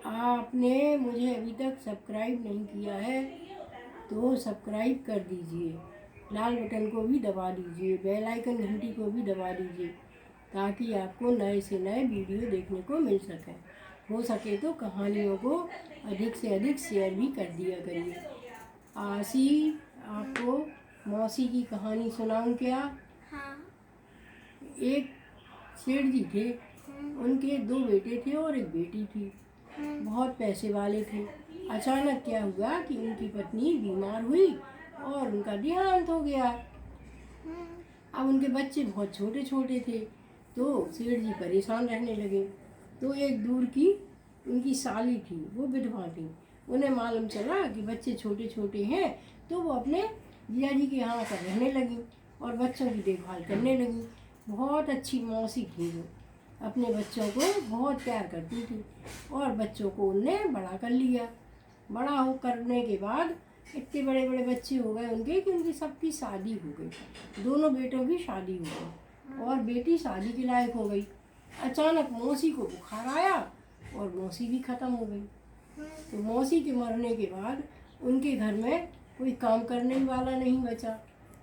आपने मुझे अभी तक सब्सक्राइब नहीं किया है तो सब्सक्राइब कर दीजिए, लाल बटन को भी दबा दीजिए, बेल आइकन घंटी को भी दबा दीजिए ताकि आपको नए से नए वीडियो देखने को मिल सके। हो सके तो कहानियों को अधिक से अधिक शेयर भी कर दिया करिए। आशी, आपको मौसी की कहानी सुनाऊं क्या? हाँ। एक सेठ जी थे, उनके 2 बेटे थे और एक बेटी थी। बहुत पैसे वाले थे। अचानक क्या हुआ कि उनकी पत्नी बीमार हुई और उनका देहांत हो गया। अब उनके बच्चे बहुत छोटे छोटे थे तो सेठ जी परेशान रहने लगे। तो एक दूर की उनकी साली थी, वो विधवा थी। उन्हें मालूम चला कि बच्चे छोटे छोटे हैं तो वो अपने जिया जी के यहाँ आकर रहने लगी और बच्चों की देखभाल करने लगी। बहुत अच्छी मौसी थी वो, अपने बच्चों को बहुत प्यार करती थी और बच्चों को उनने बड़ा कर लिया। बड़ा हो करने के बाद इतने बड़े बड़े बच्चे हो गए उनके कि उनकी सबकी शादी हो गई। दोनों बेटों की शादी हो गई और बेटी शादी के लायक हो गई। अचानक मौसी को बुखार आया और मौसी भी ख़त्म हो गई। तो मौसी के मरने के बाद उनके घर में कोई काम करने वाला नहीं बचा,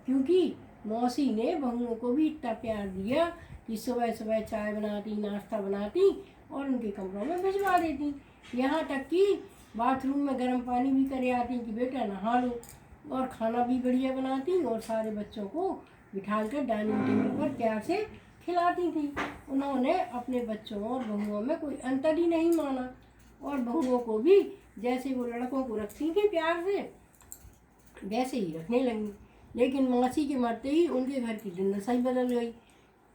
क्योंकि मौसी ने बहुओं को भी इतना प्यार दिया कि सुबह सुबह चाय बनाती, नाश्ता बनाती और उनके कमरों में भिजवा देती। यहाँ तक कि बाथरूम में गर्म पानी भी करे आती कि बेटा नहा लो, और खाना भी बढ़िया बनाती और सारे बच्चों को बिठा कर डाइनिंग टेबल पर प्यार से खिलाती थी। उन्होंने अपने बच्चों और बहुओं में कोई अंतर ही नहीं माना और बहुओं को भी जैसे वो लड़कों को रखती थी प्यार से वैसे ही रखने लगी। लेकिन मौसी के मरते ही उनके घर की दुर्दशा ही बदल गई।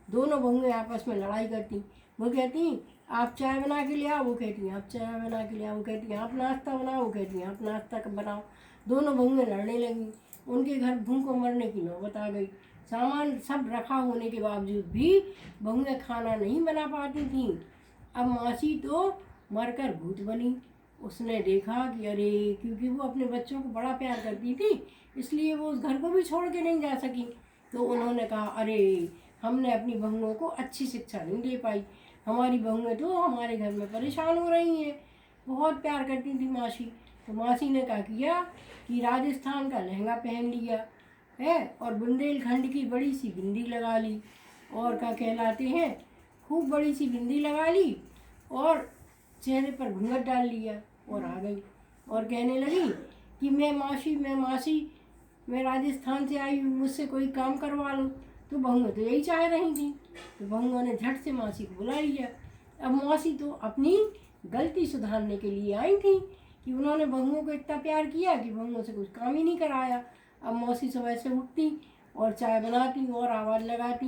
दोनों बहुएं आपस में लड़ाई करती। वो कहती आप चाय बना के ले आओ, वो कहती आप चाय बना के ले आओ, वो कहती आप नाश्ता बनाओ, वो कहती आप नाश्ता कब बनाओ। दोनों बहुएं लड़ने लगी। उनके घर भूखों मरने की नौबत आ गई। सामान सब रखा होने के बावजूद भी बहुएं खाना नहीं बना पाती थीं। अब मौसी तो मरकर भूत बनी। उसने देखा कि अरे, क्योंकि वो अपने बच्चों को बड़ा प्यार करती थी इसलिए वो उस घर को भी छोड़ के नहीं जा सकी। तो उन्होंने कहा अरे, हमने अपनी बहुओं को अच्छी शिक्षा नहीं दे पाई, हमारी बहुएं तो हमारे घर में परेशान हो रही हैं। बहुत प्यार करती थी मासी। तो मासी ने क्या किया कि राजस्थान का लहंगा पहन लिया है और बुंदेलखंड की बड़ी सी बिंदी लगा ली और क्या कहलाते हैं, खूब बड़ी सी बिंदी लगा ली और चेहरे पर घूंघट डाल लिया और आ गई और कहने लगी कि मैं मासी मैं राजस्थान से आई हूँ, मुझसे कोई काम करवा लो। तो बहुएं तो यही चाह रही थी। तो बहुओं ने झट से मासी को बुला लिया। अब मौसी तो अपनी गलती सुधारने के लिए आई थी कि उन्होंने बहुओं को इतना प्यार किया कि बहुओं से कुछ काम ही नहीं कराया। अब मौसी सुबह से उठती और चाय बनाती और आवाज़ लगाती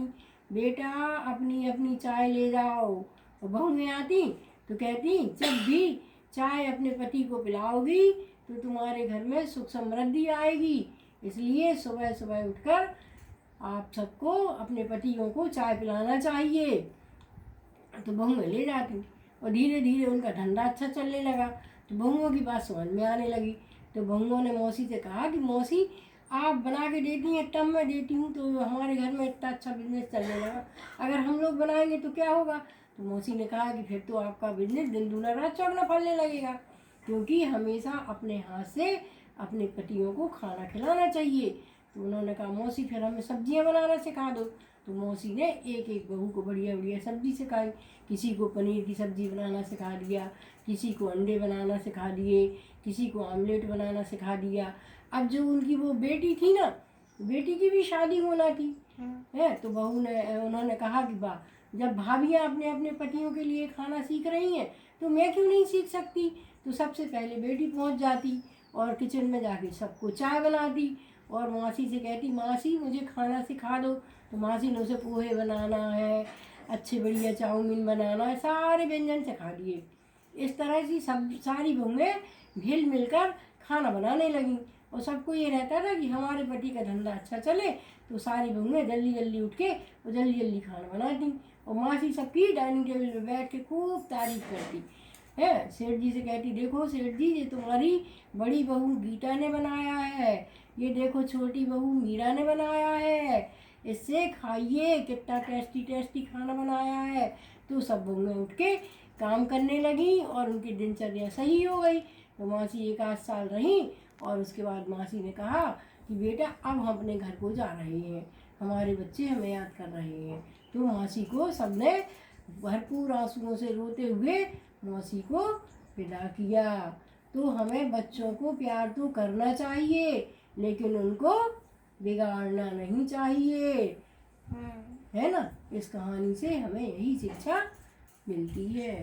बेटा अपनी अपनी चाय ले जाओ। और बहुएं आती तो कहती जब भी चाय अपने पति को पिलाओगी तो तुम्हारे घर में सुख समृद्धि आएगी, इसलिए सुबह सुबह उठकर आप सबको अपने पतियों को चाय पिलाना चाहिए। तो बहुएं ले जाती और धीरे धीरे उनका धंधा अच्छा चलने लगा। तो बहुओं की बात समझ में आने लगी। तो बहुओं ने मौसी से कहा कि मौसी आप बना के देती हैं तब मैं देती हूँ, तो हमारे घर में इतना अच्छा बिजनेस चलने लगा, अगर हम लोग बनाएंगे तो क्या होगा। तो मौसी ने कहा कि फिर तो आपका बिजनेस दिन दूना रात चौगुना फलने लगेगा, क्योंकि हमेशा अपने हाथ से अपने पतियों को खाना खिलाना चाहिए। तो उन्होंने कहा मौसी फिर हमें सब्जियां बनाना सिखा दो। तो मौसी ने एक एक बहू को बढ़िया बढ़िया सब्जी सिखाई। किसी को पनीर की सब्ज़ी बनाना सिखा दिया, किसी को अंडे बनाना सिखा दिए, किसी को आमलेट बनाना सिखा दिया। अब जो उनकी वो बेटी थी ना, बेटी की भी शादी होना थी है। तो बहू ने उन्होंने कहा कि वाह, जब भाभियाँ अपने अपने पतियों के लिए खाना सीख रही हैं तो मैं क्यों नहीं सीख सकती। तो सबसे पहले बेटी पहुंच जाती और किचन में जाके सबको चाय बनाती और मासी से कहती मासी मुझे खाना सिखा दो। तो मासी ने उसे पोहे बनाना है, अच्छे बढ़िया चाउमीन बनाना है, सारे व्यंजन सिखा दिए। इस तरह से सब सारी बहुएं मिल मिलकर खाना बनाने लगीं और सबको ये रहता था कि हमारे पति का धंधा अच्छा चले। तो सारी बहुएं जल्दी जल्दी उठ के और जल्दी जल्दी खाना बनाती और मासी सबकी डाइनिंग टेबल पर बैठ के खूब तारीफ करती है। सेठ जी से कहती देखो सेठ जी, ये तुम्हारी बड़ी बहू गीता ने बनाया है, ये देखो छोटी बहू मीरा ने बनाया है, इससे खाइए कितना टेस्टी टेस्टी खाना बनाया है। तो सब बहुएं उठ के काम करने लगी और उनकी दिनचर्या सही हो गई। तो मौसी 1 आध साल रहीं और उसके बाद मौसी ने कहा कि बेटा अब हम अपने घर को जा रहे हैं, हमारे बच्चे हमें याद कर रहे हैं। तो मौसी को सबने भरपूर आंसुओं से रोते हुए मौसी को विदा किया। तो हमें बच्चों को प्यार तो करना चाहिए, लेकिन उनको बिगाड़ना नहीं चाहिए, है ना। इस कहानी से हमें यही शिक्षा मिलती है।